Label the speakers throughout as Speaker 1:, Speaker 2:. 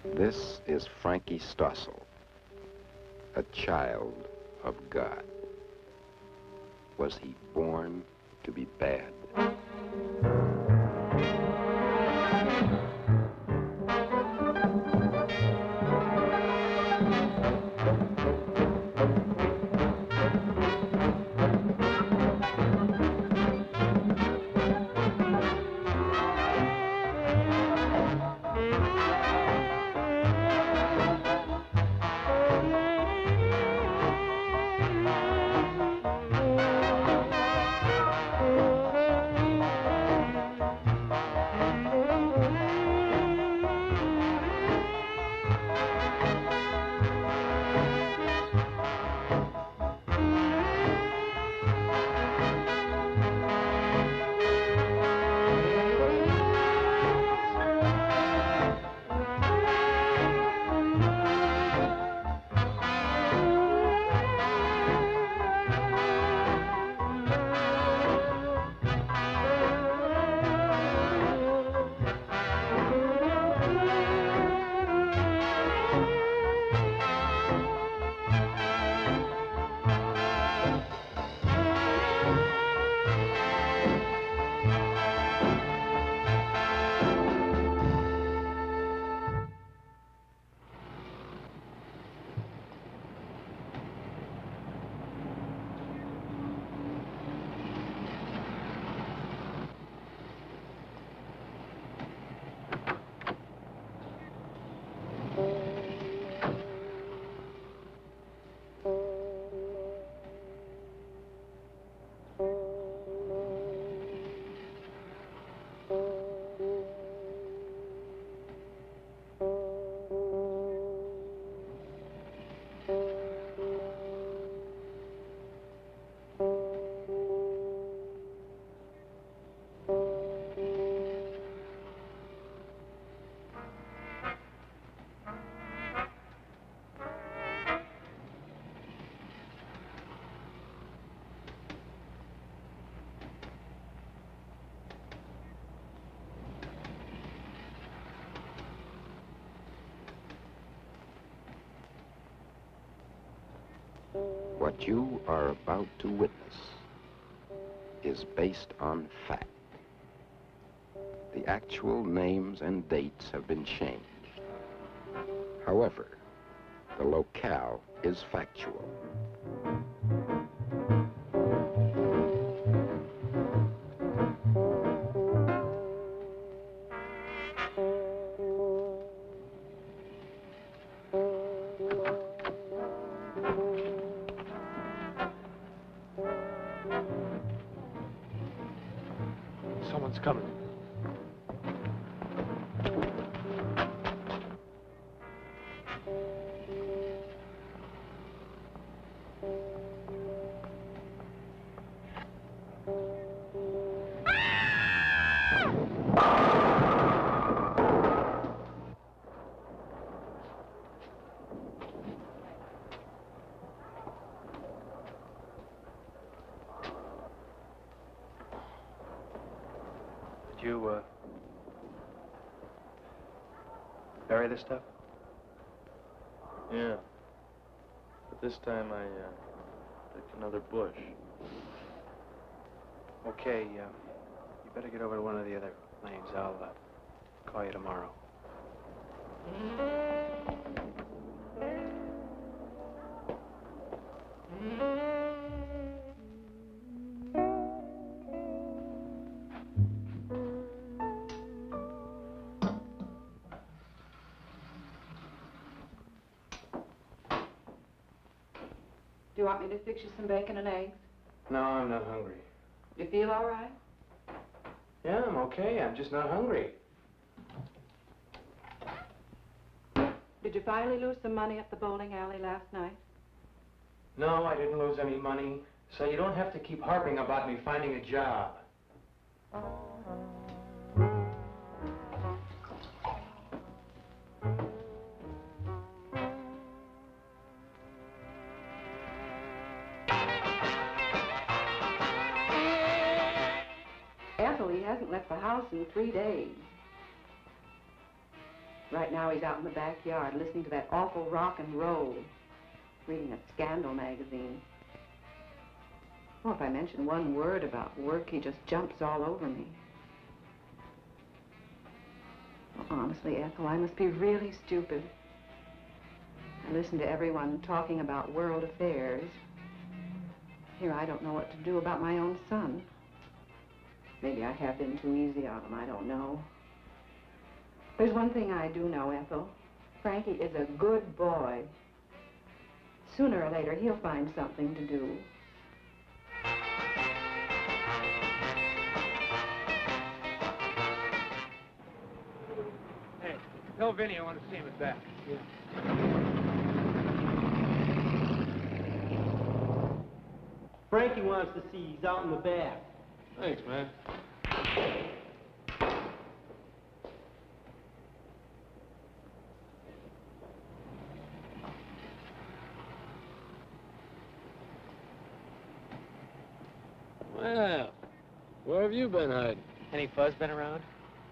Speaker 1: This is Frankie Stossel, a child of God. Was he born to be bad? What you are about to witness is based on fact. The actual names and dates have been changed. However, the locale is factual.
Speaker 2: Someone's coming. Did you, bury this stuff?
Speaker 3: Yeah. But this time I, picked another bush.
Speaker 2: Okay, you better get over to one of the other lanes. I'll, call you tomorrow.
Speaker 4: Do you want me to fix you some bacon and eggs?
Speaker 2: No, I'm not hungry.
Speaker 4: You feel all right?
Speaker 2: Yeah, I'm okay. I'm just not hungry.
Speaker 4: Did you finally lose some money at the bowling alley last night?
Speaker 2: No, I didn't lose any money. So you don't have to keep harping about me finding a job.
Speaker 4: Ethel, he hasn't left the house in 3 days. Right now he's out in the backyard listening to that awful rock and roll, reading a scandal magazine. Oh, if I mention one word about work, he just jumps all over me. Well, honestly, Ethel, I must be really stupid. I listen to everyone talking about world affairs. Here, I don't know what to do about my own son. Maybe I have been too easy on him, I don't know. There's one thing I do know, Ethel. Frankie is a good boy. Sooner or later, he'll find something to do.
Speaker 2: Hey, tell Vinny I want to see him at back. Yeah.
Speaker 5: Frankie wants to see you. He's out in the back.
Speaker 3: Thanks, man.
Speaker 6: Well, where have you been hiding?
Speaker 2: Any fuzz been around?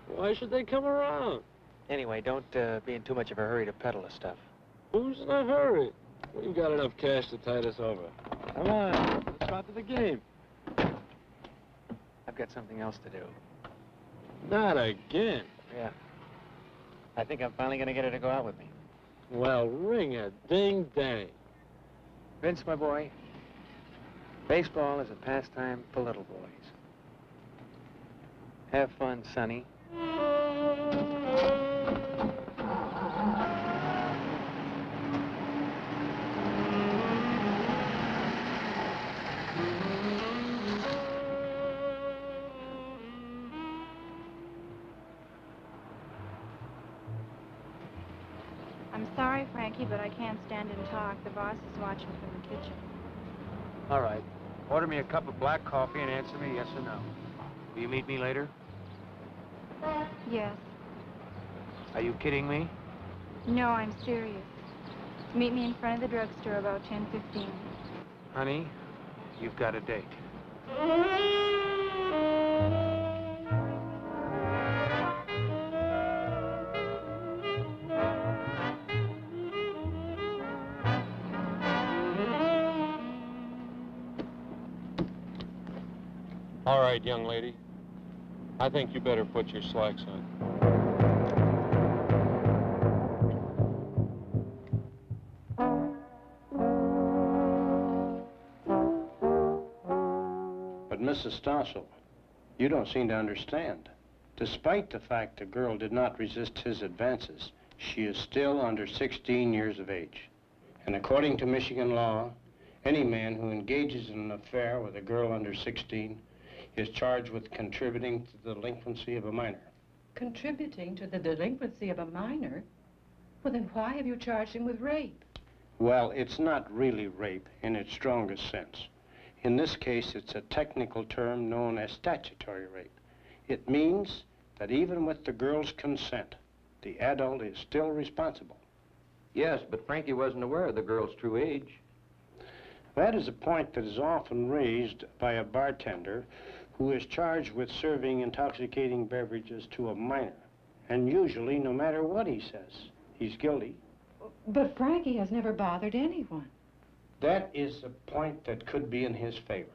Speaker 6: Why should they come around?
Speaker 2: Anyway, don't be in too much of a hurry to peddle the stuff.
Speaker 6: Who's in a hurry? We've got enough cash to tide us over. Come on, let's go out to the game.
Speaker 2: I've got something else to do.
Speaker 6: Not again.
Speaker 2: Yeah. I think I'm finally going to get her to go out with me.
Speaker 6: Well, ring a ding-dang.
Speaker 2: Vince, my boy, baseball is a pastime for little boys. Have fun, Sonny.
Speaker 7: I'm sorry, Frankie, but I can't stand and talk. The boss is watching from the kitchen.
Speaker 2: All right. Order me a cup of black coffee and answer me yes or no. Will you meet me later?
Speaker 7: Yes.
Speaker 2: Are you kidding me?
Speaker 7: No, I'm serious. Meet me in front of the drugstore about 10:15.
Speaker 2: Honey, you've got a date.
Speaker 6: All right, young lady. I think you better put your slacks on.
Speaker 8: But Mrs. Stossel, you don't seem to understand. Despite the fact the girl did not resist his advances, she is still under 16 years of age. And according to Michigan law, any man who engages in an affair with a girl under 16 is charged with contributing to the delinquency of a minor.
Speaker 4: Contributing to the delinquency of a minor? Well, then why have you charged him with rape?
Speaker 8: Well, it's not really rape in its strongest sense. In this case, it's a technical term known as statutory rape. It means that even with the girl's consent, the adult is still responsible.
Speaker 1: Yes, but Frankie wasn't aware of the girl's true age.
Speaker 8: That is a point that is often raised by a bartender who is charged with serving intoxicating beverages to a minor. And usually, no matter what he says, he's guilty.
Speaker 4: But Frankie has never bothered anyone.
Speaker 8: That is a point that could be in his favor.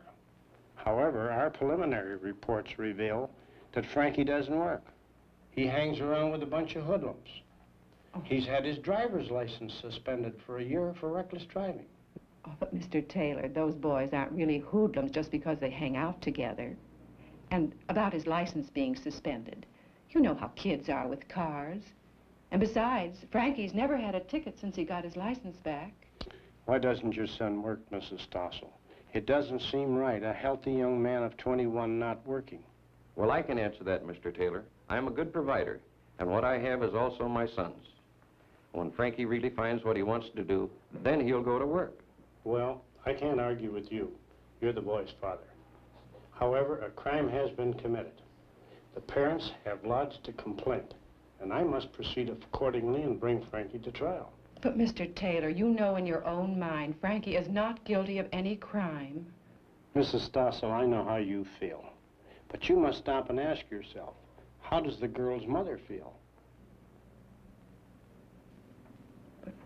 Speaker 8: However, our preliminary reports reveal that Frankie doesn't work. He hangs around with a bunch of hoodlums. He's had his driver's license suspended for a year for reckless driving.
Speaker 4: Oh, but Mr. Taylor, those boys aren't really hoodlums just because they hang out together. And about his license being suspended, you know how kids are with cars. And besides, Frankie's never had a ticket since he got his license back.
Speaker 8: Why doesn't your son work, Mrs. Stossel? It doesn't seem right, a healthy young man of 21 not working.
Speaker 1: Well, I can answer that, Mr. Taylor. I'm a good provider, and what I have is also my son's. When Frankie really finds what he wants to do, then he'll go to work.
Speaker 8: Well, I can't argue with you. You're the boy's father. However, a crime has been committed. The parents have lodged a complaint, and I must proceed accordingly and bring Frankie to trial.
Speaker 4: But Mr. Taylor, you know in your own mind, Frankie is not guilty of any crime.
Speaker 8: Mrs. Stossel, I know how you feel. But you must stop and ask yourself, how does the girl's mother feel?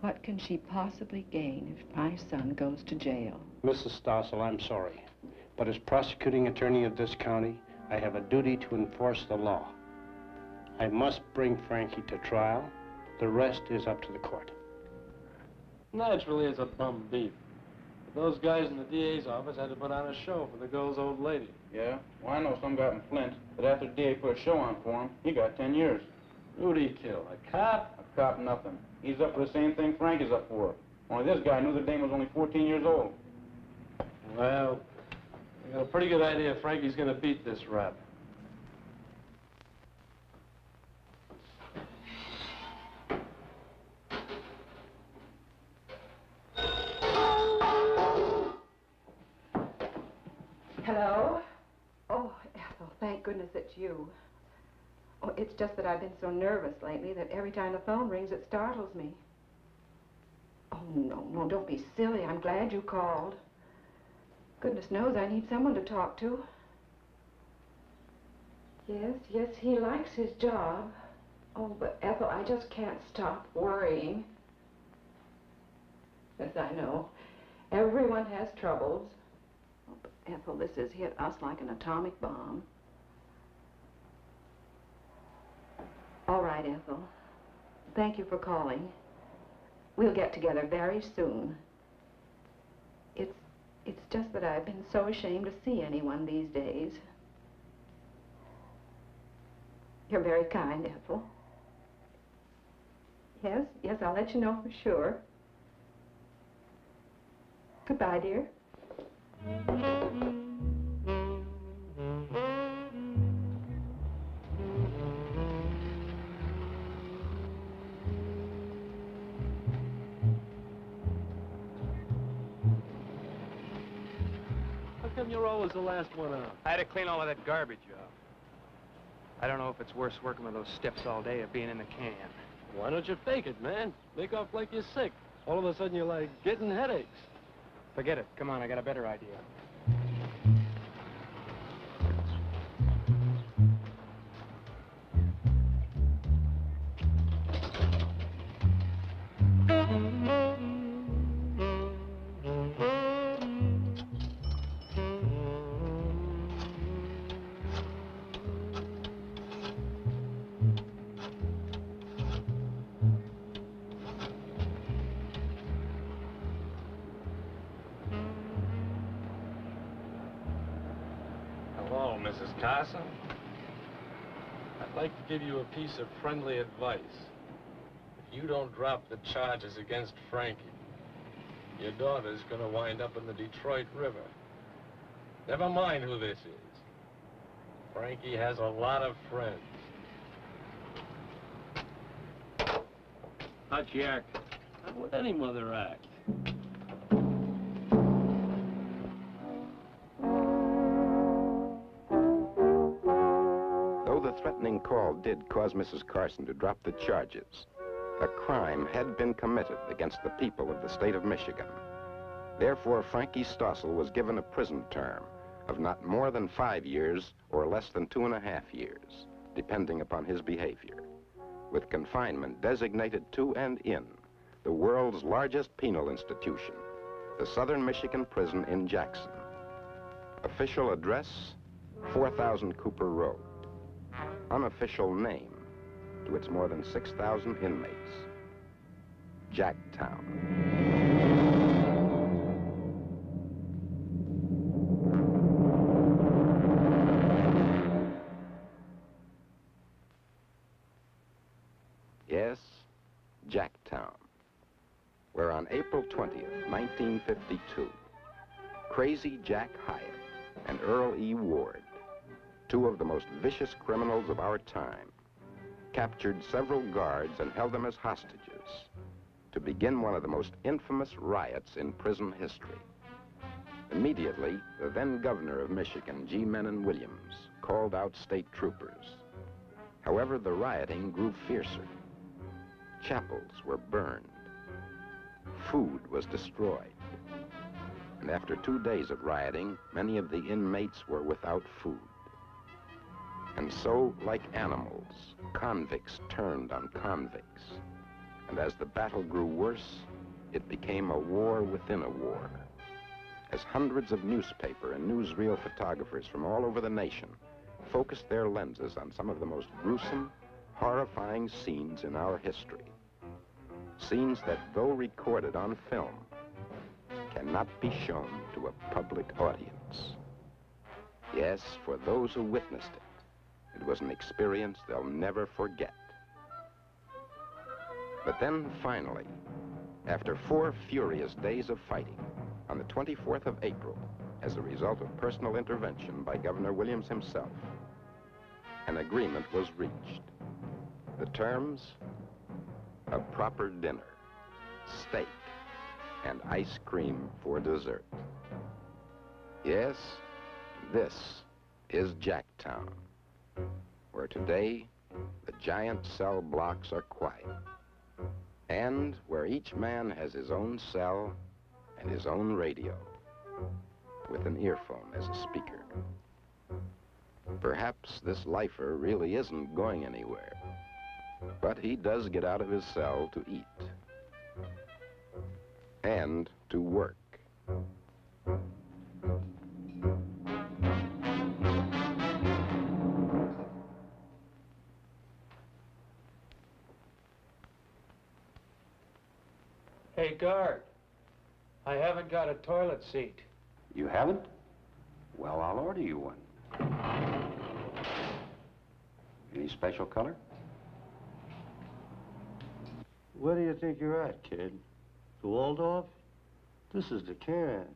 Speaker 4: What can she possibly gain if my son goes to jail?
Speaker 8: Mrs. Stossel, I'm sorry, but as prosecuting attorney of this county, I have a duty to enforce the law. I must bring Frankie to trial. The rest is up to the court.
Speaker 6: Naturally, it's a bum beef. But those guys in the DA's office had to put on a show for the girl's old lady.
Speaker 3: Yeah? Well, I know some guy in Flint that after the DA put a show on for him, he got 10 years.
Speaker 6: Who'd he kill? A cop?
Speaker 3: A cop, nothing. He's up for the same thing Frank is up for. Only this guy knew the dame was only 14 years old.
Speaker 6: Well, I got a pretty good idea Frankie's gonna beat this rap.
Speaker 4: Hello? Oh, Ethel, thank goodness it's you. Oh, it's just that I've been so nervous lately that every time the phone rings, it startles me. Oh, no, don't be silly. I'm glad you called. Goodness knows I need someone to talk to. Yes, he likes his job. Oh, but Ethel, I just can't stop worrying. Yes, I know. Everyone has troubles. Oh, but Ethel, this has hit us like an atomic bomb. All right, Ethel. Thank you for calling. We'll get together very soon. It's just that I've been so ashamed to see anyone these days. You're very kind, Ethel. Yes, I'll let you know for sure. Goodbye, dear.
Speaker 6: How come you're always the last one out?
Speaker 2: I had to clean all of that garbage up. I don't know if it's worse working with those stiffs all day or being in the can.
Speaker 6: Why don't you fake it, man? Make off like you're sick. All of a sudden you're like getting headaches.
Speaker 2: Forget it. Come on, I got a better idea.
Speaker 6: Hello, Mrs. Carson. I'd like to give you a piece of friendly advice. If you don't drop the charges against Frankie, your daughter's gonna wind up in the Detroit River. Never mind who this is. Frankie has a lot of friends. How'd she act? How would any mother act?
Speaker 1: Though the threatening call did cause Mrs. Carson to drop the charges, a crime had been committed against the people of the state of Michigan. Therefore, Frankie Stossel was given a prison term of not more than 5 years or less than 2.5 years, depending upon his behavior, with confinement designated to and in the world's largest penal institution, the Southern Michigan Prison in Jackson. Official address, 4000 Cooper Road. Unofficial name to its more than 6,000 inmates, Jacktown. Yes, Jacktown, where on April 20th, 1952, Crazy Jack Hyatt and Earl E. Ward, two of the most vicious criminals of our time, captured several guards and held them as hostages to begin one of the most infamous riots in prison history. Immediately, the then governor of Michigan, G. Menon Williams, called out state troopers. However, the rioting grew fiercer. Chapels were burned. Food was destroyed. And after 2 days of rioting, many of the inmates were without food. And so, like animals, convicts turned on convicts. And as the battle grew worse, it became a war within a war. As hundreds of newspaper and newsreel photographers from all over the nation focused their lenses on some of the most gruesome, horrifying scenes in our history. Scenes that, though recorded on film, cannot be shown to a public audience. Yes, for those who witnessed it, it was an experience they'll never forget. But then, finally, after 4 furious days of fighting, on the 24th of April, as a result of personal intervention by Governor Williams himself, an agreement was reached. The terms? A proper dinner, steak, and ice cream for dessert. Yes, this is Jacktown, where today the giant cell blocks are quiet, and where each man has his own cell and his own radio, with an earphone as a speaker. Perhaps this lifer really isn't going anywhere, but he does get out of his cell to eat and to work.
Speaker 2: Hey, guard. I haven't got a toilet seat.
Speaker 8: You haven't? Well, I'll order you one. Any special color?
Speaker 9: Where do you think you're at, kid? The Waldorf? This is the can.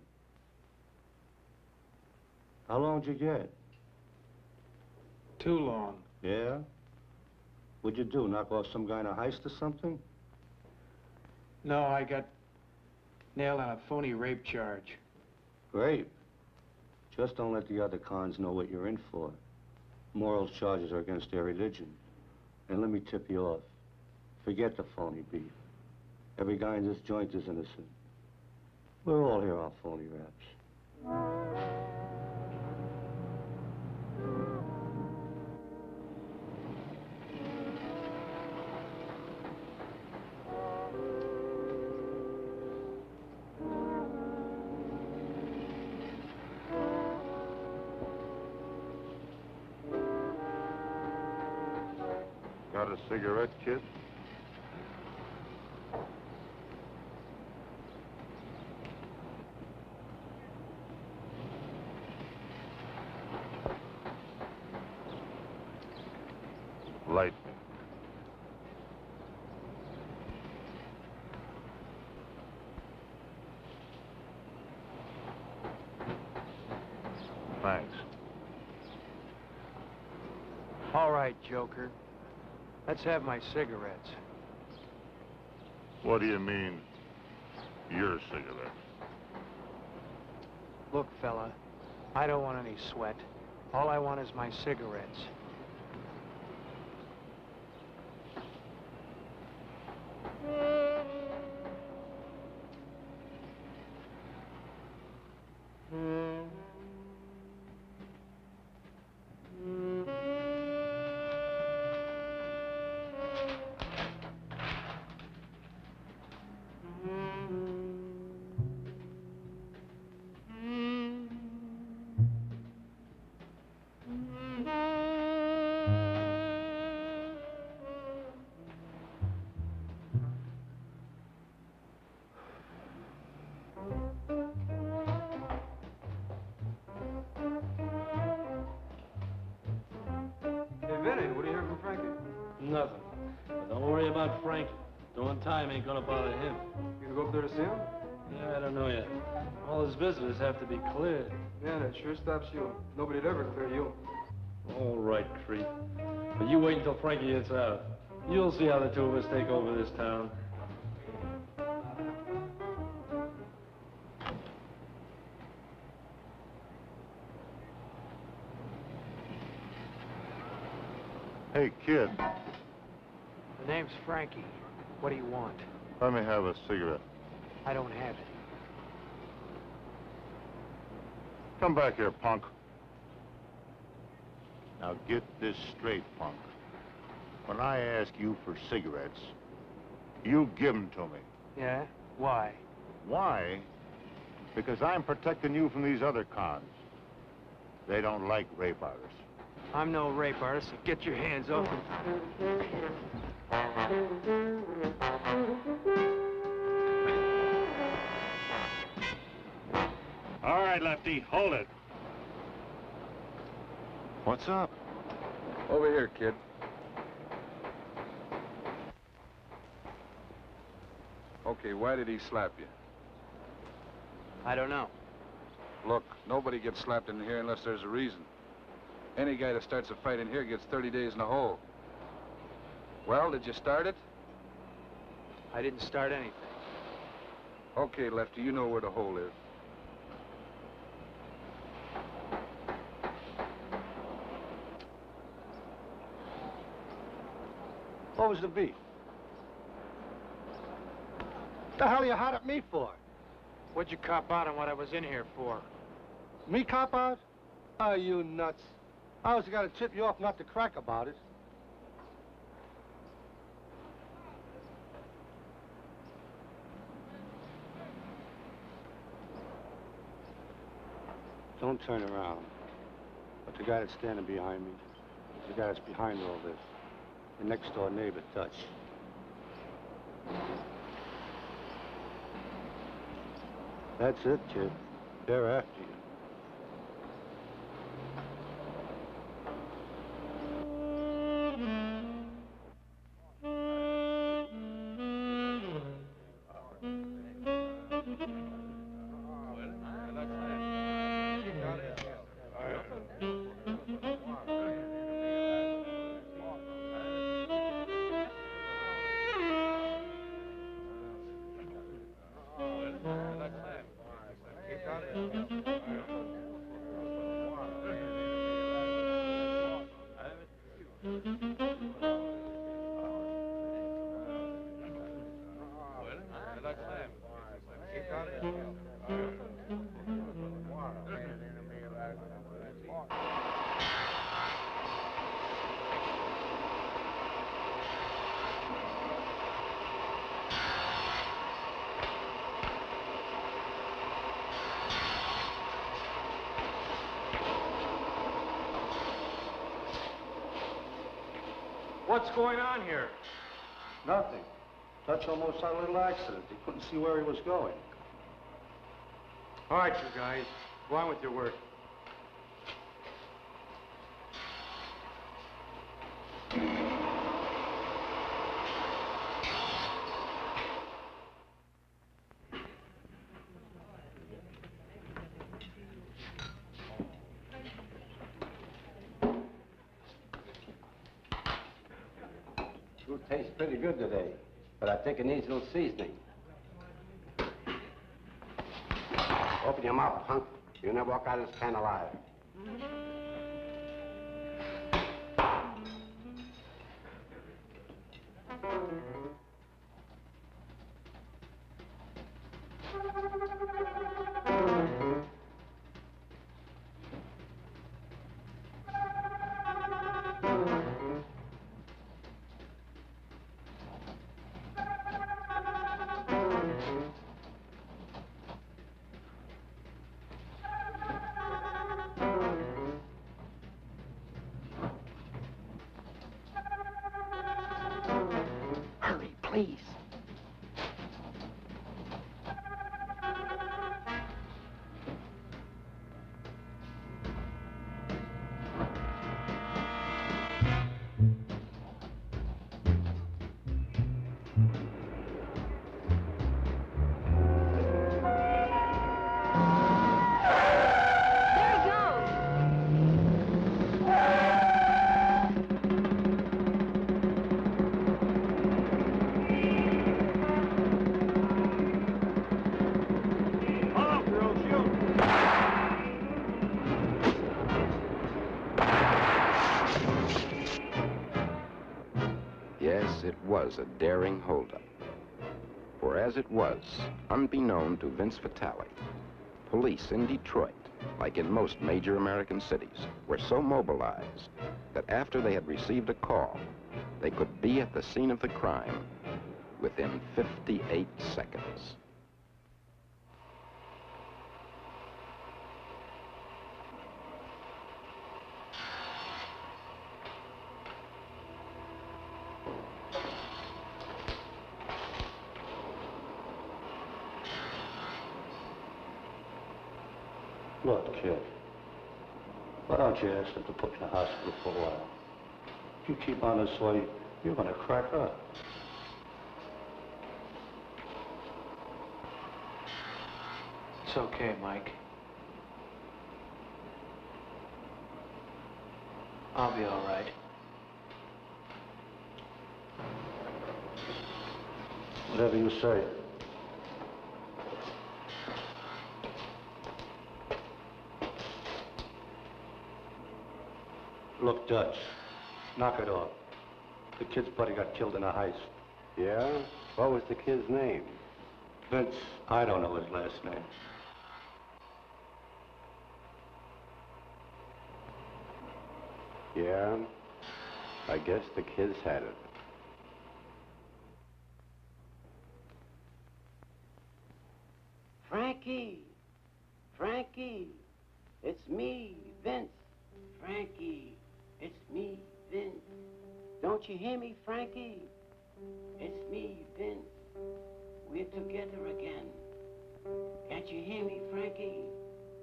Speaker 9: How long'd you get?
Speaker 2: Too long.
Speaker 9: Yeah? What'd you do, knock off some guy in a heist or something?
Speaker 2: No, I got nailed on a phony rape charge.
Speaker 9: Great. Just don't let the other cons know what you're in for. Morals charges are against their religion. And let me tip you off. Forget the phony beef. Every guy in this joint is innocent. We're all here on phony raps.
Speaker 10: Got a cigarette, kid? Light me. Thanks.
Speaker 2: All right, Joker. Let's have my cigarettes.
Speaker 10: What do you mean, your cigarette?
Speaker 2: Look, fella, I don't want any sweat. All I want is my cigarettes.
Speaker 5: Vinny, what do you hear from Frankie?
Speaker 6: Nothing. But don't worry about Frankie. Doing time ain't gonna bother him.
Speaker 5: You gonna go up there to see him?
Speaker 6: Yeah, I don't know yet. All his visitors have to be cleared.
Speaker 5: Yeah, that sure stops you. Nobody'd ever clear you.
Speaker 6: All right, creep. But you wait until Frankie gets out. You'll see how the two of us take over this town.
Speaker 10: Hey, kid,
Speaker 2: The name's Frankie. What do you want?
Speaker 10: let me have a cigarette.
Speaker 2: I don't have it.
Speaker 10: Come back here, punk. Now get this straight, punk. When I ask you for cigarettes, You give them to me.
Speaker 2: Yeah? Why?
Speaker 10: Why? Because I'm protecting you from these other cons. They don't like rape artists.
Speaker 2: I'm no rape artist, so get your hands off him.
Speaker 10: All right, Lefty, hold it. What's up?
Speaker 11: Over here, kid. Okay, why did he slap you?
Speaker 2: I don't know.
Speaker 11: Look, nobody gets slapped in here unless there's a reason. Any guy that starts a fight in here gets 30 days in the hole. Well, did you start it?
Speaker 2: I didn't start anything.
Speaker 11: Okay, Lefty, you know where the hole is.
Speaker 9: What was the beef?
Speaker 5: What the hell you hot at me for?
Speaker 2: What'd you cop out on what I was in here for?
Speaker 5: Me cop out? Are you nuts? I was gonna tip you off not to crack about it.
Speaker 9: Don't turn around. But the guy that's standing behind me is the guy that's behind all this. The next door neighbor, Dutch. That's it, kid. They're after you.
Speaker 2: What's going on here?
Speaker 9: Nothing. Dutch almost had a little accident. He couldn't see where he was going.
Speaker 2: All right, you guys. Go on with your work.
Speaker 8: Food tastes pretty good today, but I think it needs a little seasoning. Open your mouth, punk. You'll never walk out of this can alive.
Speaker 4: Hurry, please.
Speaker 1: Yes, it was a daring holdup. For as it was, unbeknown to Vince Vitale, police in Detroit, like in most major American cities, were so mobilized that after they had received a call, they could be at the scene of the crime within 58 seconds.
Speaker 9: Look, kid, why don't you ask them to put you in the hospital for a while? If you keep on this way, you're gonna crack up.
Speaker 2: It's okay, Mike. I'll be all right.
Speaker 9: Whatever you say. Look, Dutch, knock it off. The kid's buddy got killed in a heist.
Speaker 8: Yeah? What was the kid's name?
Speaker 9: Vince, I don't know his last name.
Speaker 8: Yeah? I guess the kid's had it.
Speaker 12: Frankie! Frankie! It's me, Vince. Frankie! It's me, Vince. Don't you hear me, Frankie? It's me, Vince. We're together again. Can't you hear me, Frankie?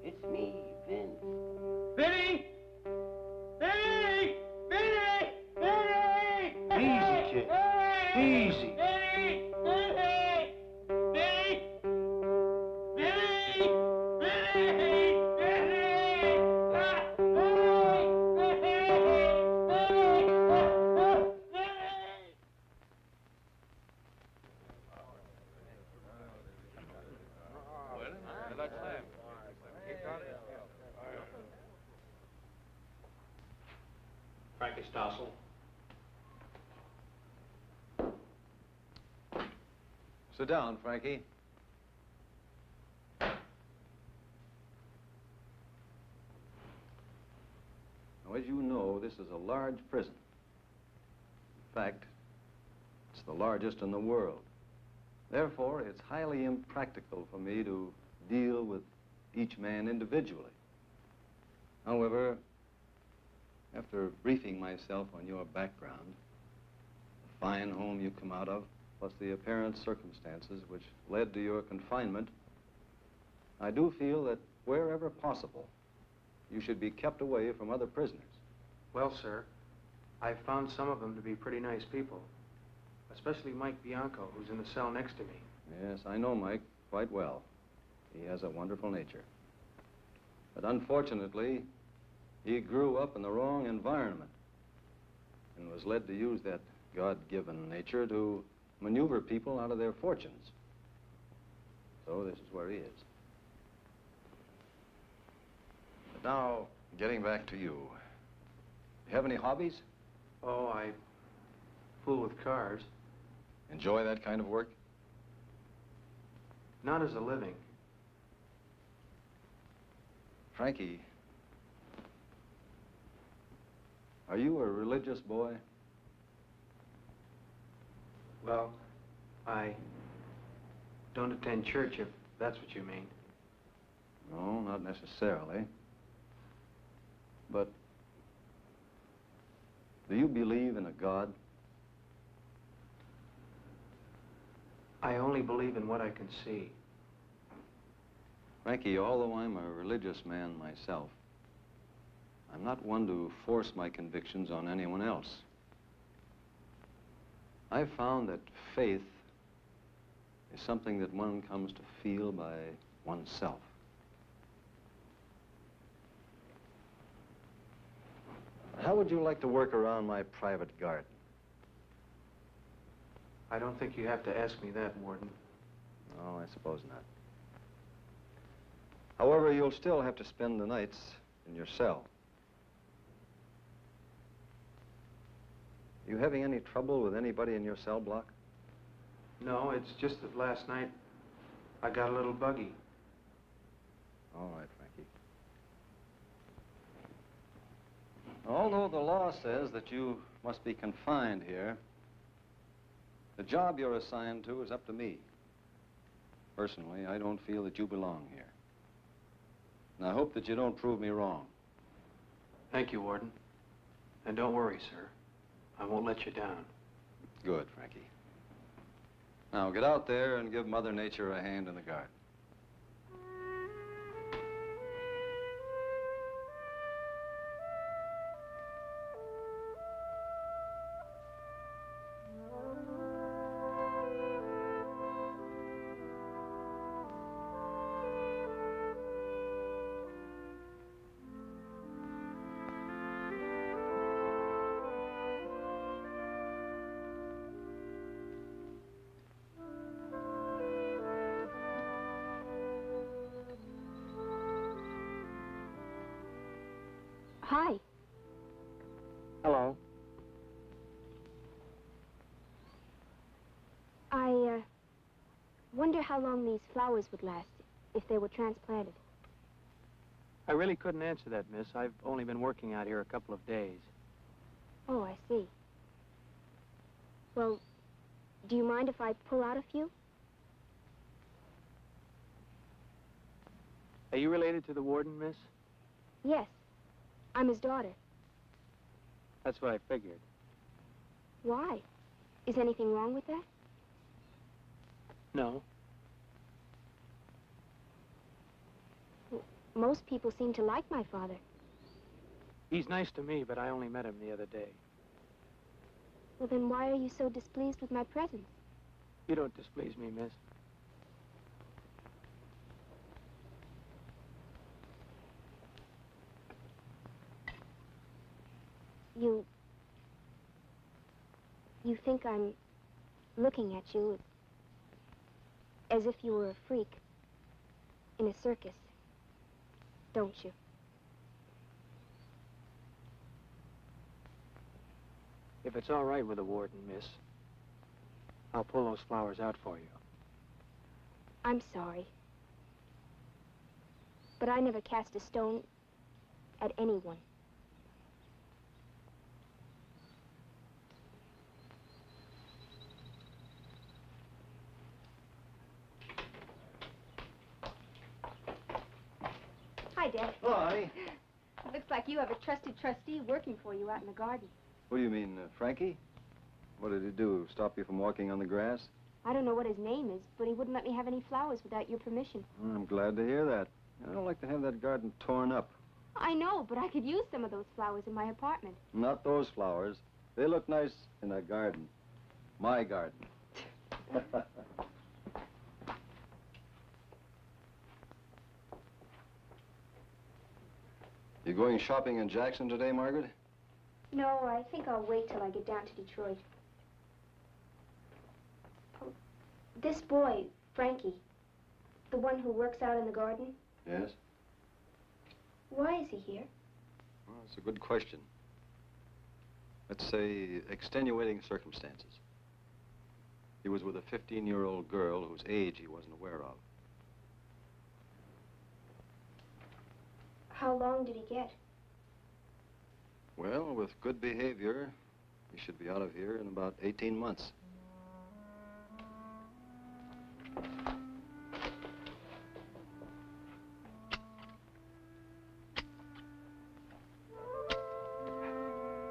Speaker 12: It's me, Vince. Vinny! Vinny! Vinny! Vinny!
Speaker 9: Easy, kid. Easy.
Speaker 12: Vinny! Vinny! Vinny! Vinny! Vinny!
Speaker 2: Frankie Stossel.
Speaker 13: Sit down, Frankie. Now, as you know, this is a large prison. In fact, it's the largest in the world. Therefore, it's highly impractical for me to deal with each man individually. However, after briefing myself on your background, the fine home you come out of, plus the apparent circumstances which led to your confinement, I do feel that wherever possible, you should be kept away from other prisoners.
Speaker 2: Well, sir, I've found some of them to be pretty nice people, especially Mike Bianco, who's in the cell next to me.
Speaker 13: Yes, I know Mike quite well. He has a wonderful nature. But unfortunately, he grew up in the wrong environment and was led to use that God-given nature to maneuver people out of their fortunes. So this is where he is. But now, getting back to you. You have any hobbies?
Speaker 2: Oh, I fool with cars.
Speaker 13: Enjoy that kind of work?
Speaker 2: Not as a living.
Speaker 13: Frankie, are you a religious boy?
Speaker 2: Well, I don't attend church, if that's what you mean.
Speaker 13: No, not necessarily. But do you believe in a God?
Speaker 2: I only believe in what I can see.
Speaker 13: Frankie, although I'm a religious man myself, I'm not one to force my convictions on anyone else. I've found that faith is something that one comes to feel by oneself. How would you like to work around my private garden?
Speaker 2: I don't think you have to ask me that, Warden.
Speaker 13: No, I suppose not. However, you'll still have to spend the nights in your cell. You having any trouble with anybody in your cell block?
Speaker 2: No, it's just that last night I got a little buggy.
Speaker 13: All right, Frankie. Although the law says that you must be confined here, The job you're assigned to is up to me. Personally, I don't feel that you belong here. And I hope that you don't prove me wrong.
Speaker 2: Thank you, Warden. And don't worry, sir. I won't let you down.
Speaker 13: Good, Frankie. Now get out there and give Mother Nature a hand in the garden.
Speaker 14: Hi.
Speaker 2: Hello.
Speaker 14: I wonder how long these flowers would last if they were transplanted.
Speaker 2: I really couldn't answer that, miss. I've only been working out here a couple of days.
Speaker 14: Oh, I see. Well, do you mind if I pull out a few?
Speaker 2: Are you related to the warden, miss?
Speaker 14: Yes. I'm his daughter.
Speaker 2: That's what I figured.
Speaker 14: Why? Is anything wrong with that?
Speaker 2: No.
Speaker 14: Most people seem to like my father.
Speaker 2: He's nice to me, but I only met him the other day.
Speaker 14: Well, then why are you so displeased with my presence?
Speaker 2: You don't displease me, miss.
Speaker 14: You think I'm looking at you as if you were a freak in a circus, don't you?
Speaker 2: If it's all right with the warden, miss, I'll pull those flowers out for you.
Speaker 14: I'm sorry. But I never cast a stone at anyone. Hi, Dad.
Speaker 13: Oh, honey.
Speaker 14: It looks like you have a trusted trustee working for you out in the garden.
Speaker 13: What do you mean, Frankie? What did he do? Stop you from walking on the grass?
Speaker 14: I don't know what his name is, but he wouldn't let me have any flowers without your permission.
Speaker 13: I'm glad to hear that. I don't like to have that garden torn up.
Speaker 14: I know, but I could use some of those flowers in my apartment.
Speaker 13: Not those flowers. They look nice in a garden. My garden. You going shopping in Jackson today, Margaret?
Speaker 14: No, I think I'll wait till I get down to Detroit. Oh, this boy, Frankie, the one who works out in the garden,
Speaker 13: Yes?
Speaker 14: why is he here?
Speaker 13: Well, it's a good question. Let's say extenuating circumstances. He was with a 15-year-old girl whose age he wasn't aware of.
Speaker 14: How long did he get?
Speaker 13: Well, with good behavior, he should be out of here in about 18 months.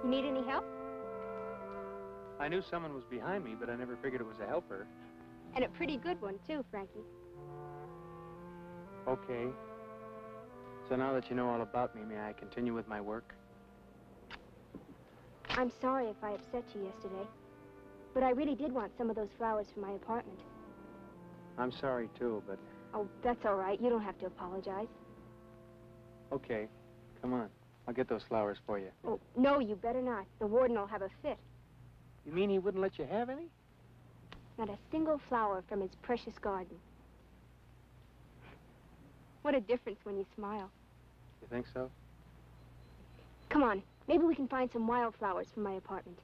Speaker 14: You need any help?
Speaker 2: I knew someone was behind me, but I never figured it was a helper.
Speaker 14: And a pretty good one, too, Frankie.
Speaker 2: Okay. So now that you know all about me, may I continue with my work?
Speaker 14: I'm sorry if I upset you yesterday, but I really did want some of those flowers for my apartment.
Speaker 2: I'm sorry, too, but...
Speaker 14: Oh, that's all right. You don't have to apologize.
Speaker 2: Okay. Come on. I'll get those flowers for you.
Speaker 14: Oh, no, you better not. The warden will have a fit.
Speaker 2: You mean he wouldn't let you have any?
Speaker 14: Not a single flower from his precious garden. What a difference when you smile.
Speaker 2: You think so?
Speaker 14: Come on. Maybe we can find some wildflowers for my apartment.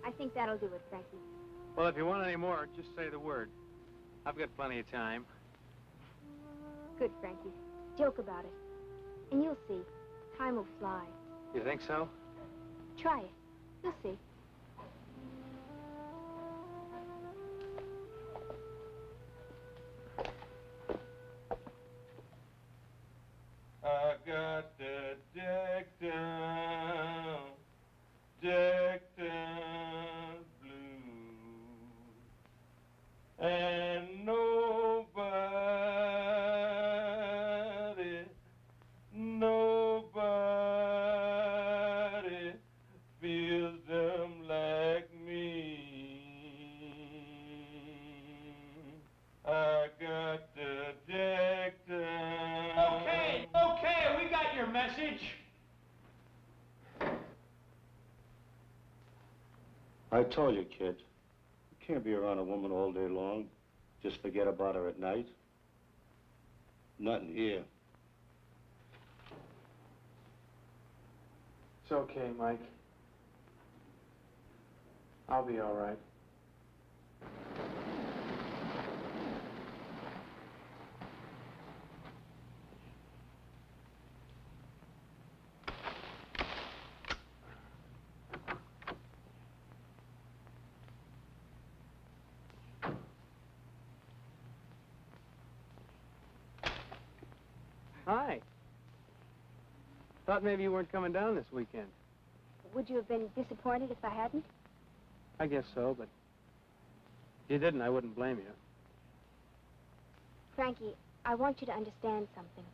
Speaker 14: I think that'll do it, Frankie.
Speaker 2: Well, if you want any more, just say the word. I've got plenty of time.
Speaker 14: Good, Frankie. Joke about it. And you'll see. Time will fly.
Speaker 2: You think so?
Speaker 14: Try it. You'll see.
Speaker 6: I got the Jacktown, Jacktown blues, and nobody feels them like me. I got the Jacktown.
Speaker 12: Okay, we got your message.
Speaker 9: I told you, kid. You can't be around a woman all day long. Just forget about her at night. Nothing here.
Speaker 2: It's okay, Mike. I'll be all right. Hi. Thought maybe you weren't coming down this weekend.
Speaker 14: Would you have been disappointed if I hadn't?
Speaker 2: I guess so, but if you didn't, I wouldn't blame you.
Speaker 14: Frankie, I want you to understand something.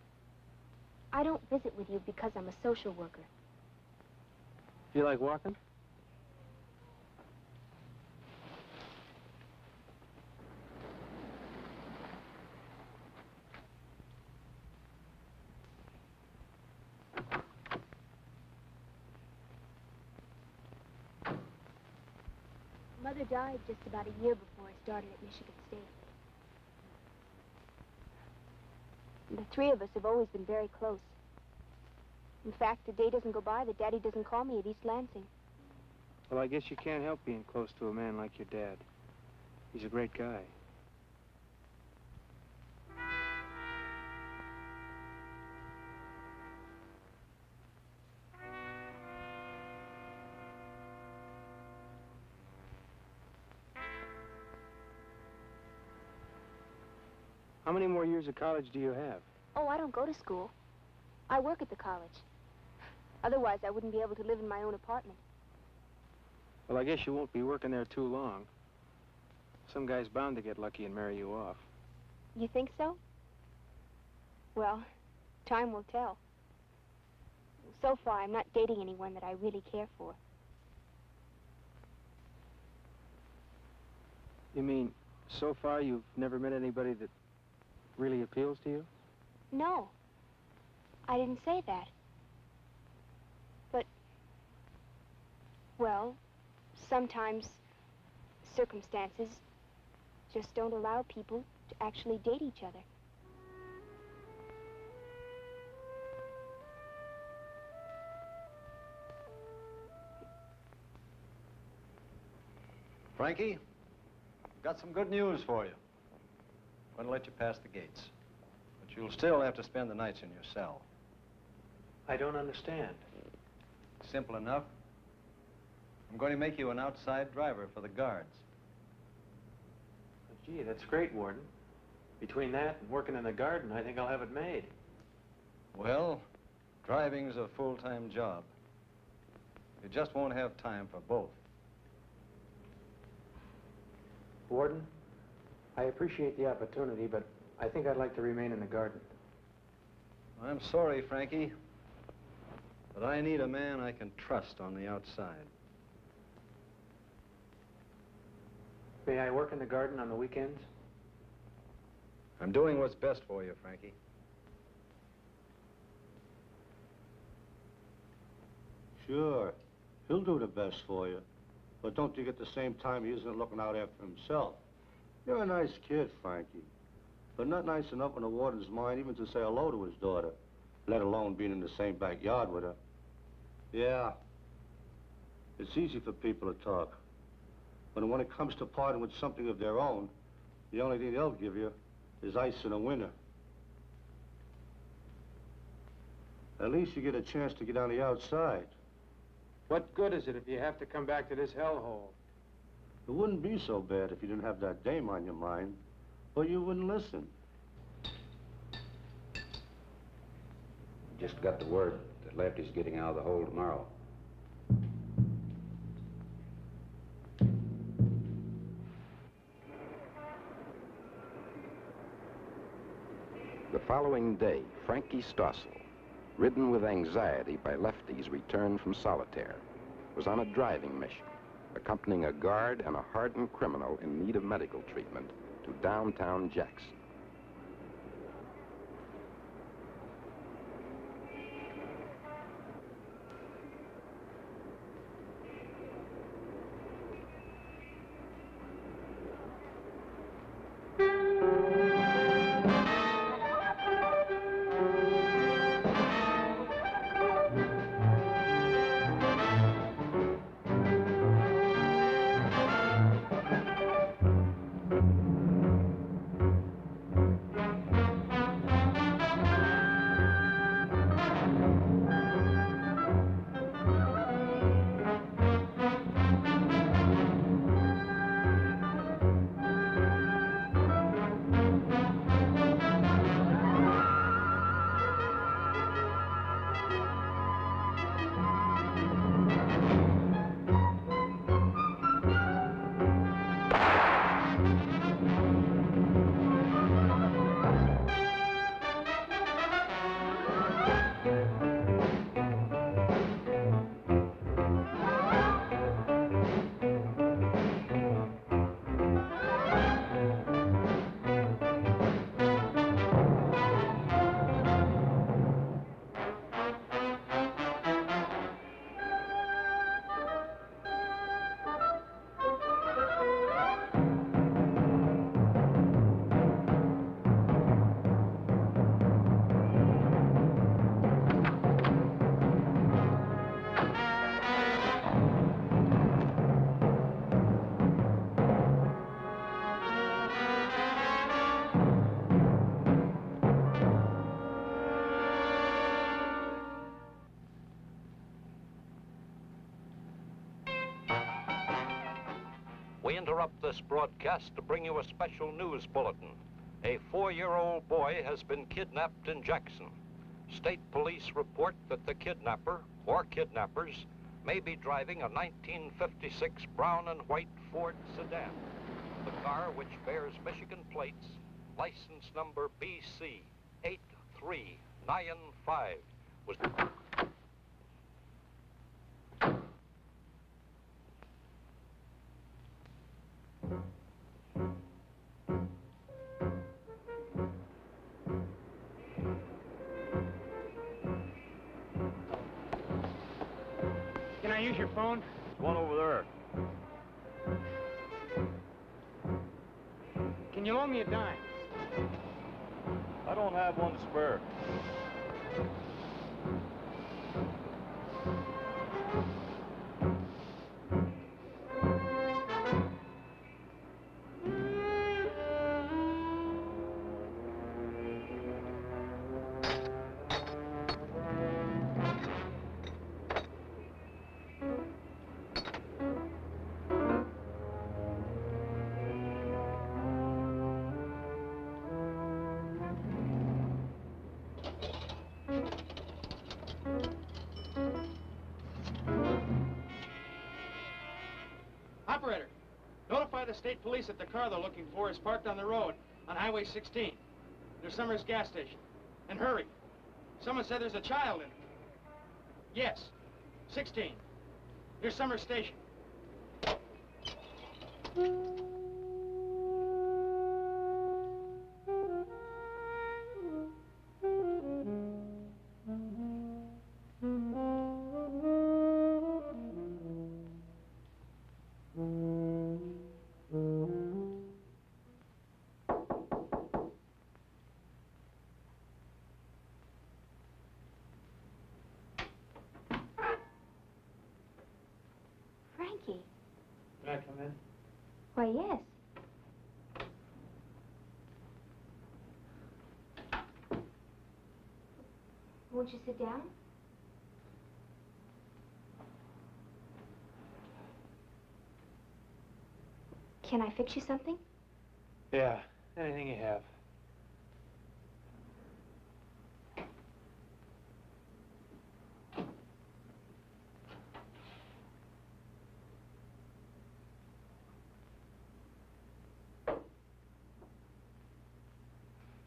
Speaker 14: I don't visit with you because I'm a social worker.
Speaker 2: Feel like walking?
Speaker 14: Mother died just about a year before I started at Michigan State. And the three of us have always been very close. In fact, a day doesn't go by that Daddy doesn't call me at East Lansing.
Speaker 2: Well, I guess you can't help being close to a man like your dad. He's a great guy. How many more years of college do you have?
Speaker 14: Oh, I don't go to school. I work at the college. Otherwise, I wouldn't be able to live in my own apartment.
Speaker 2: Well, I guess you won't be working there too long. Some guy's bound to get lucky and marry you off.
Speaker 14: You think so? Well, time will tell. So far, I'm not dating anyone that I really care for.
Speaker 2: You mean, so far you've never met anybody that really appeals to you?
Speaker 14: No. I didn't say that. But, well, sometimes circumstances just don't allow people to actually date each other.
Speaker 13: Frankie, got some good news for you. I'm going to let you pass the gates. But you'll still have to spend the nights in your cell.
Speaker 2: I don't understand.
Speaker 13: Simple enough. I'm going to make you an outside driver for the guards.
Speaker 2: Gee, that's great, Warden. Between that and working in the garden, I think I'll have it made.
Speaker 13: Well, driving's a full-time job. You just won't have time for both.
Speaker 2: Warden, I appreciate the opportunity, but I think I'd like to remain in the garden.
Speaker 13: I'm sorry, Frankie, but I need a man I can trust on the outside.
Speaker 2: May I work in the garden on the weekends?
Speaker 13: I'm doing what's best for you, Frankie.
Speaker 9: Sure. He'll do the best for you. But don't think at the same time he isn't looking out after himself. You're a nice kid, Frankie. But not nice enough in the warden's mind even to say hello to his daughter, let alone being in the same backyard with her. Yeah. It's easy for people to talk. But when it comes to parting with something of their own, the only thing they'll give you is ice in the winter. At least you get a chance to get on the outside.
Speaker 2: What good is it if you have to come back to this hellhole?
Speaker 9: It wouldn't be so bad if you didn't have that dame on your mind, but you wouldn't listen.
Speaker 15: Just got the word that Lefty's getting out of the hole tomorrow.
Speaker 1: The following day, Frankie Stossel, ridden with anxiety by Lefty's return from solitaire, was on a driving mission, accompanying a guard and a hardened criminal in need of medical treatment to downtown Jackson.
Speaker 16: We interrupt this broadcast to bring you a special news bulletin. A 4-year-old boy has been kidnapped in Jackson. State police report that the kidnapper, or kidnappers, may be driving a 1956 brown and white Ford sedan. The car, which bears Michigan plates, license number BC 8395, was...
Speaker 12: Can I use your phone?
Speaker 17: There's one over there.
Speaker 12: Can you loan me a dime?
Speaker 17: I don't have one to spare.
Speaker 12: Operator, notify the state police that the car they're looking for is parked on the road on Highway 16. Near Summers gas station. And hurry. Someone said there's a child in it. Yes, 16. Near Summers Station.
Speaker 14: Frankie.
Speaker 2: Can I come in?
Speaker 14: Why, yes. Won't you sit down? Can I fix you something?
Speaker 2: Yeah, anything you have.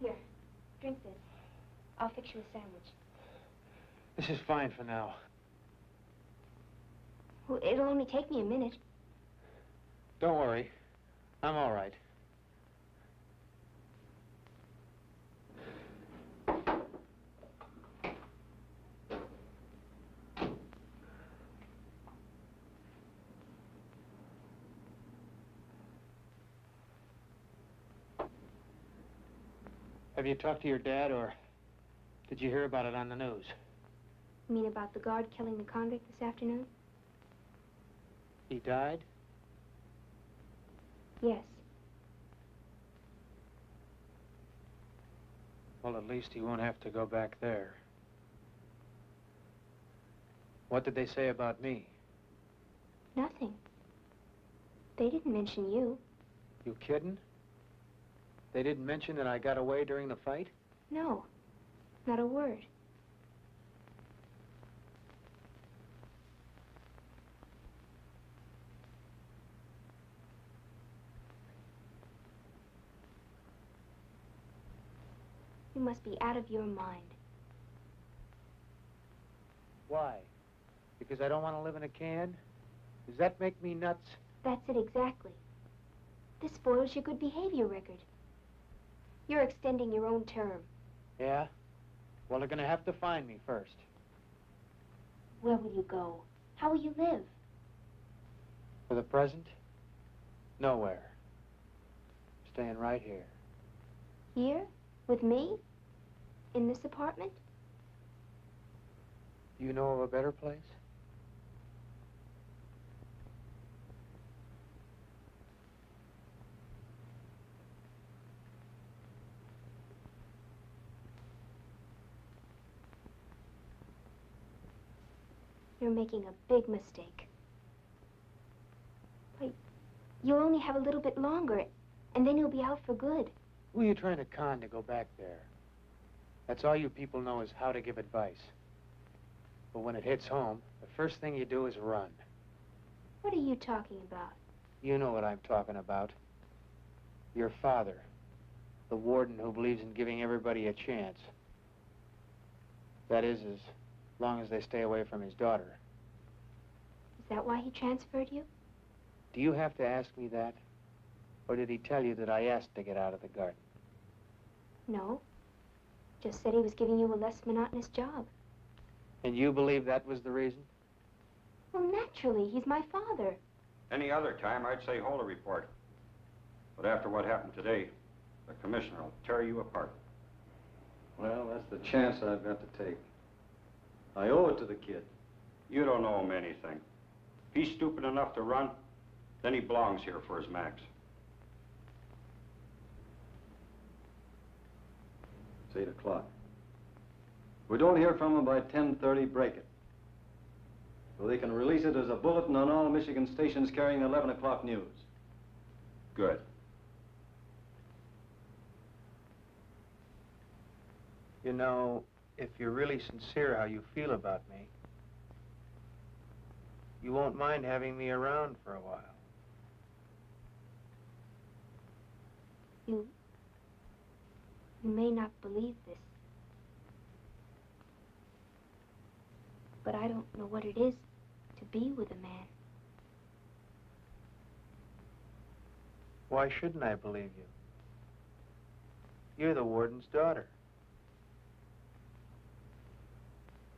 Speaker 14: Here, drink this. I'll fix you a sandwich.
Speaker 2: This is fine for now.
Speaker 14: Well, it'll only take me a minute.
Speaker 2: Don't worry. I'm all right. Have you talked to your dad, or did you hear about it on the news?
Speaker 14: You mean about the guard killing the convict this afternoon?
Speaker 2: He died?
Speaker 14: Yes.
Speaker 2: Well, at least he won't have to go back there. What did they say about me?
Speaker 14: Nothing. They didn't mention you.
Speaker 2: You kidding? They didn't mention that I got away during the fight?
Speaker 14: No, not a word. You must be out of your mind.
Speaker 2: Why? Because I don't want to live in a can? Does that make me nuts?
Speaker 14: That's it exactly. This spoils your good behavior record. You're extending your own term.
Speaker 2: Yeah? Well, they're gonna have to find me first.
Speaker 14: Where will you go? How will you live?
Speaker 2: For the present, nowhere. Staying right here.
Speaker 14: Here? With me? In this apartment?
Speaker 2: Do you know of a better place?
Speaker 14: You're making a big mistake. Wait, you'll only have a little bit longer, and then you'll be out for good.
Speaker 2: Who are you trying to con to go back there? That's all you people know is how to give advice. But when it hits home, the first thing you do is run.
Speaker 14: What are you talking about?
Speaker 2: You know what I'm talking about. Your father, the warden who believes in giving everybody a chance. That is, as long as they stay away from his daughter.
Speaker 14: Is that why he transferred you?
Speaker 2: Do you have to ask me that? Or did he tell you that I asked to get out of the garden?
Speaker 14: No. Just said he was giving you a less monotonous job.
Speaker 2: And you believe that was the reason?
Speaker 14: Well, naturally. He's my father.
Speaker 15: Any other time, I'd say hold a report. But after what happened today, the commissioner will tear you apart.
Speaker 13: Well, that's the chance I've got to take. I owe it to the kid.
Speaker 15: You don't owe him anything. If he's stupid enough to run, then he belongs here for his max.
Speaker 13: It's 8 o'clock. If we don't hear from him by 10:30, break it. So they can release it as a bulletin on all Michigan stations carrying the 11 o'clock news.
Speaker 15: Good.
Speaker 2: You know, if you're really sincere how you feel about me, you won't mind having me around for a while.
Speaker 14: You may not believe this, but I don't know what it is to be with a man.
Speaker 2: Why shouldn't I believe you? You're the warden's daughter.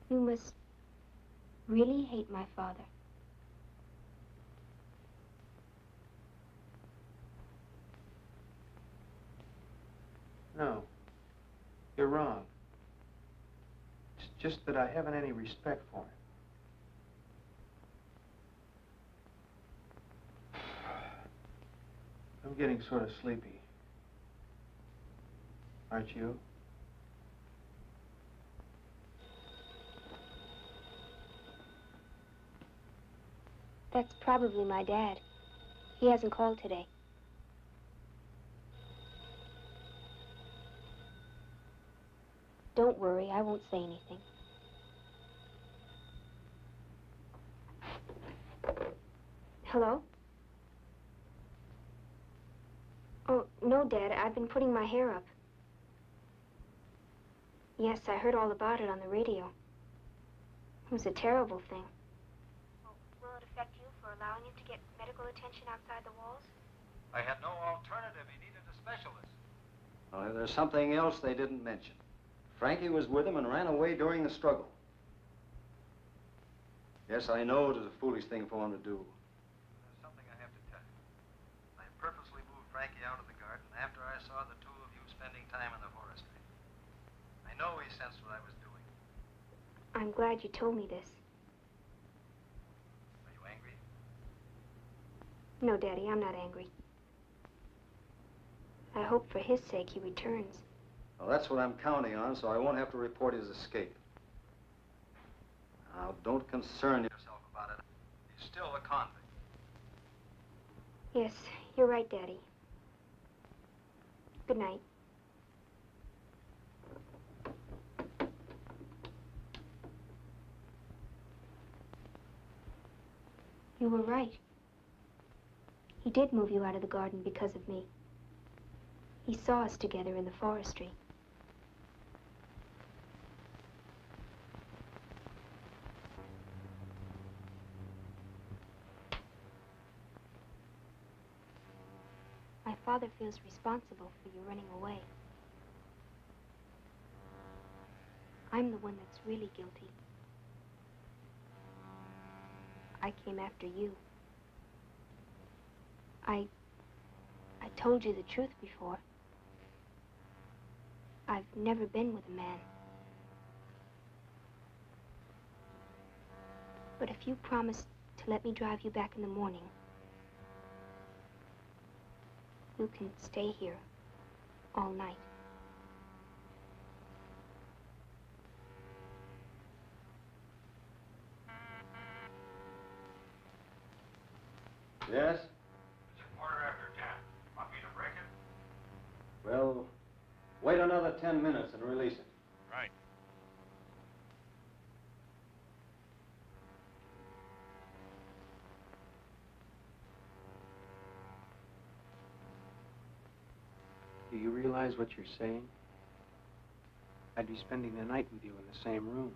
Speaker 14: You must really hate my father.
Speaker 2: No, you're wrong. It's just that I haven't any respect for him. I'm getting sort of sleepy. Aren't you?
Speaker 14: That's probably my dad. He hasn't called today. Don't worry, I won't say anything. Hello? Oh, no, Dad. I've been putting my hair up. Yes, I heard all about it on the radio. It was a terrible thing. Well, will it affect you for allowing him to get medical attention outside the walls?
Speaker 13: I had no alternative. He needed a specialist. Well, there's something else they didn't mention. Frankie was with him and ran away during the struggle. Yes, I know it was a foolish thing for him to do. There's something I have to tell you. I purposely moved Frankie out of the garden after I saw the two of you spending time in the forestry. I know he sensed what I was doing.
Speaker 14: I'm glad you told me this.
Speaker 13: Are you angry?
Speaker 14: No, Daddy, I'm not angry. I hope for his sake he returns.
Speaker 13: Well, that's what I'm counting on, so I won't have to report his escape. Now, don't concern yourself about it. He's still a convict.
Speaker 14: Yes, you're right, Daddy. Good night. You were right. He did move you out of the garden because of me. He saw us together in the forestry. My father feels responsible for you running away. I'm the one that's really guilty. I came after you. I told you the truth before. I've never been with a man. But if you promise to let me drive you back in the morning, you can stay here all night.
Speaker 13: Yes?
Speaker 15: It's a quarter after 10. Want me to break it?
Speaker 13: Well, wait another 10 minutes and release it.
Speaker 15: Right.
Speaker 2: Do you realize what you're saying? I'd be spending the night with you in the same room.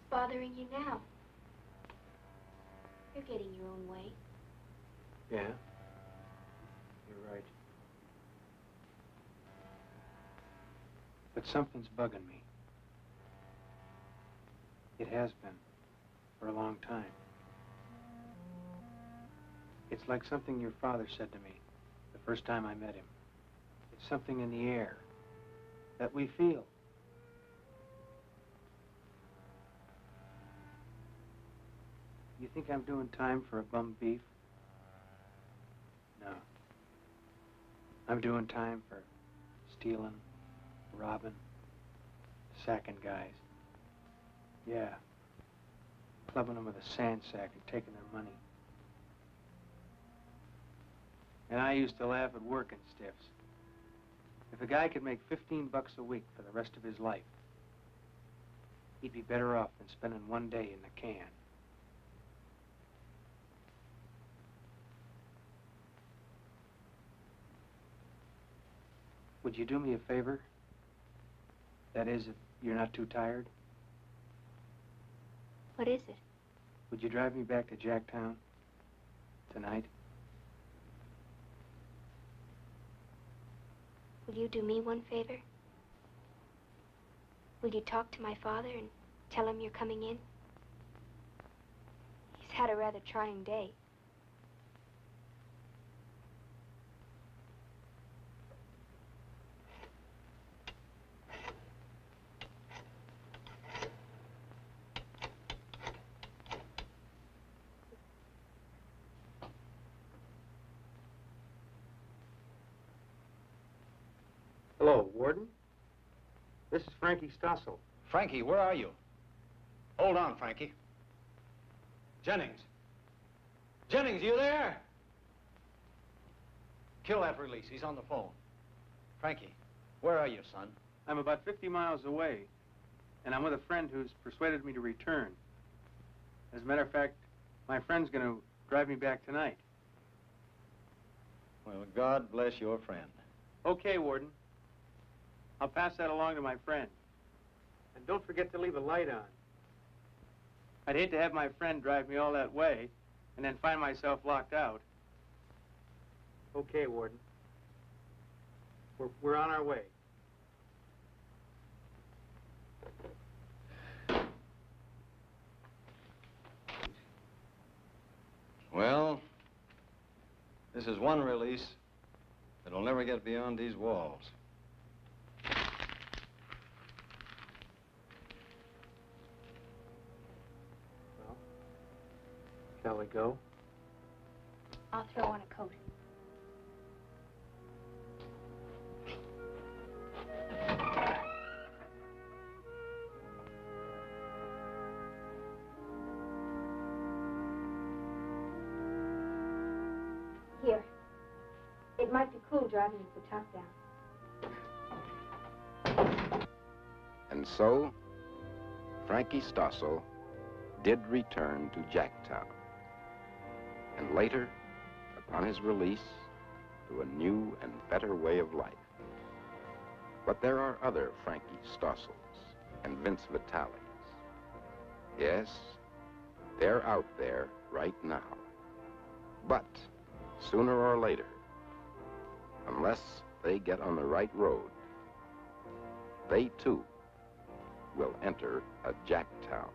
Speaker 14: What's bothering you now? You're getting your own way.
Speaker 2: Yeah? You're right. But something's bugging me. It has been for a long time. It's like something your father said to me the first time I met him. It's something in the air that we feel. You think I'm doing time for a bum beef? No. I'm doing time for stealing, robbing, sacking guys. Yeah. Clubbing them with a sand sack and taking their money. And I used to laugh at working stiffs. If a guy could make 15 bucks a week for the rest of his life, he'd be better off than spending one day in the can. Would you do me a favor? That is, if you're not too tired?
Speaker 14: What is it?
Speaker 2: Would you drive me back to Jacktown tonight?
Speaker 14: Will you do me one favor? Will you talk to my father and tell him you're coming in? He's had a rather trying day.
Speaker 2: Hello, Warden. This is Frankie Stossel.
Speaker 18: Frankie, where are you? Hold on, Frankie. Jennings. Jennings, you there? Kill that release. He's on the phone. Frankie, where are you, son?
Speaker 2: I'm about 50 miles away, and I'm with a friend who's persuaded me to return. As a matter of fact, my friend's going to drive me back tonight.
Speaker 13: Well, God bless your friend.
Speaker 2: Okay, Warden. I'll pass that along to my friend. And don't forget to leave a light on. I'd hate to have my friend drive me all that way and then find myself locked out. Okay, Warden. We're on our way.
Speaker 13: Well, this is one release that'll never get beyond these walls.
Speaker 2: Well, shall we go?
Speaker 14: I'll throw on a coat. Here. It might be cool driving with the top down.
Speaker 1: And so, Frankie Stossel did return to Jacktown. And later, upon his release, to a new and better way of life. But there are other Frankie Stossels and Vince Vitalis. Yes, they're out there right now. But sooner or later, unless they get on the right road, they too will enter a Jacktown.